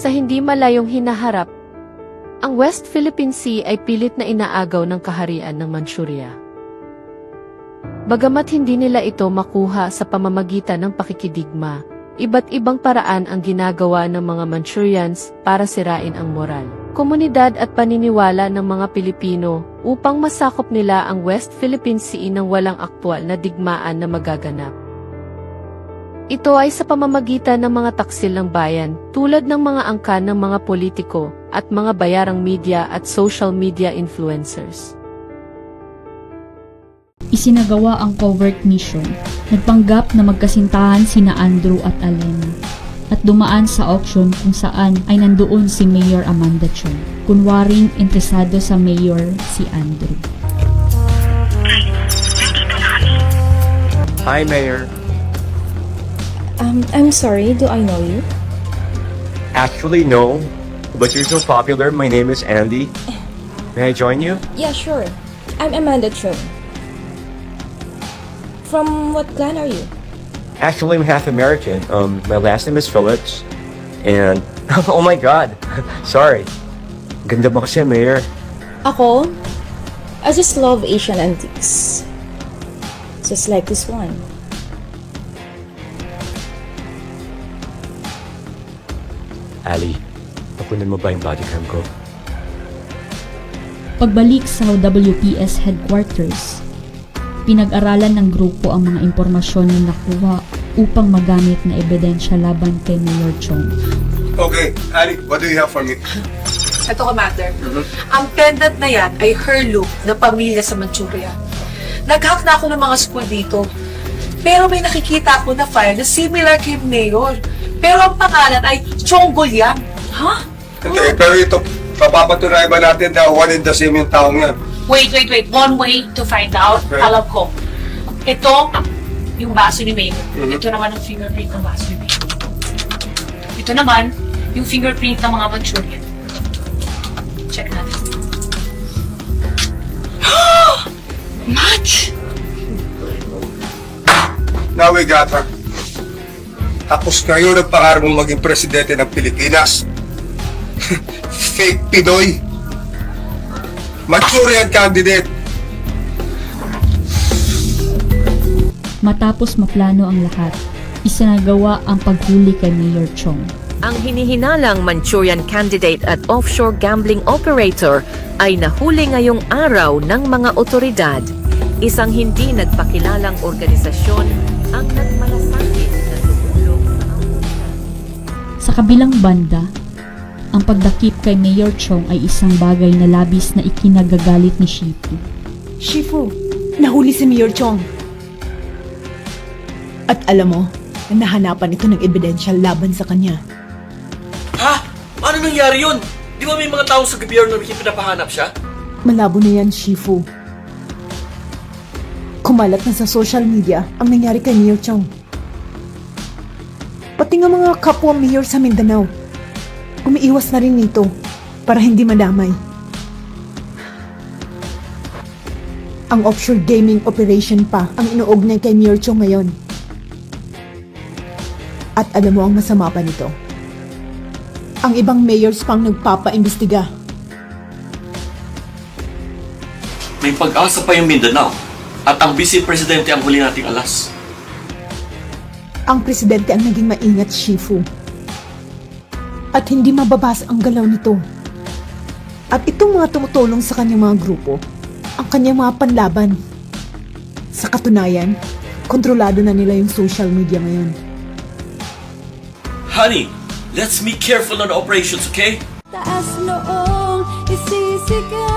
Sa hindi malayong hinaharap, ang West Philippine Sea ay pilit na inaagaw ng kaharian ng Manchuria. Bagamat hindi nila ito makuha sa pamamagitan ng pakikidigma, iba't ibang paraan ang ginagawa ng mga Manchurians para sirain ang moral, komunidad at paniniwala ng mga Pilipino upang masakop nila ang West Philippine Sea nang walang aktwal na digmaan na magaganap. Ito ay sa pamamagitan ng mga taksil ng bayan, tulad ng mga angkan ng mga politiko at mga bayarang media at social media influencers. Isinagawa ang covert mission. Nagpanggap na magkasintahan sina Andrew at Alena at dumaan sa auction kung saan ay nandoon si Mayor Amanda Chong. Kunwaring interesado sa mayor si Andrew. Hi, Mayor. I'm sorry, do I know you? Actually, no. But you're so popular. My name is Andy. May I join you? Yeah, sure. I'm Amanda Chong. From what clan are you? Actually, I'm half American. My last name is Phillips. And, oh my God. Sorry. Ganda ba kasi, Mayor? Ako? I just love Asian antiques. Just like this one. Ali, pakunin mo ba yung bodycam ko? Pagbalik sa WPS headquarters, pinag-aralan ng grupo ang mga impormasyon na nakuha upang magamit na ebidensya laban kay Mayor Chong. Okay, Ali, what do you have for me? Ito, Commander. Ang pendant na yan ay heirloom ng pamilya sa Manchuria. Nag-hack na ako ng mga school dito. Pero may nakikita ako na file na similar kay Mayor. Pero ang pangalan ay Chong Gulyang. Ha? Okay, pero ito, papapatunayan ba natin na one and the same yung taong yan? Wait. One way to find out. Right. Alam ko. Ito, yung baso ni Mayor. Ito naman ang fingerprint ng baso ni Mayor. Ito naman, yung fingerprint ng mga Manchurian. Check natin. Match! Now we got her. Tapos ngayon ang pangarap mong maging presidente ng Pilipinas. Fake Pinoy. Manchurian candidate. Matapos maplano ang lahat, isinagawa ang paghuli kay Mayor Chong. Ang hinihinalang Manchurian candidate at offshore gambling operator ay nahuli ngayong araw ng mga otoridad. Isang hindi nagpakilalang organisasyon ang nagmalasakit na tumulong Sa kabilang banda, ang pagdakip kay Mayor Chong ay isang bagay na labis na ikinagagalit ni Shifu. Shifu, nahuli si Mayor Chong. At alam mo, nahanapan ito ng ebidensya laban sa kanya. Ha? Paano nangyari yun? Di ba may mga tao sa gobyerno na pinapahanap siya? Malabo na yan, Shifu. Kumalat na sa social media ang nangyari kay Mayor Chong. Pati nga mga kapwa mayor sa Mindanao, umiiwas na rin nito para hindi madamay. Ang offshore gaming operation pa ang inuugnay kay Mayor Chong ngayon. At alam mo ang masama pa nito. Ang ibang mayors pang nagpapaimbestiga. May pag-asa pa yung Mindanao at ang vice presidente ang huli nating alas. Ang presidente ang naging maingat, Shifu. At hindi mababasa ang galaw nito. At itong mga tumutulong sa kanyang mga grupo, ang kanyang mga panlaban. Sa katunayan, kontrolado na nila yung social media ngayon. Honey, let's be careful on the operations, okay? Taas noong isisigaw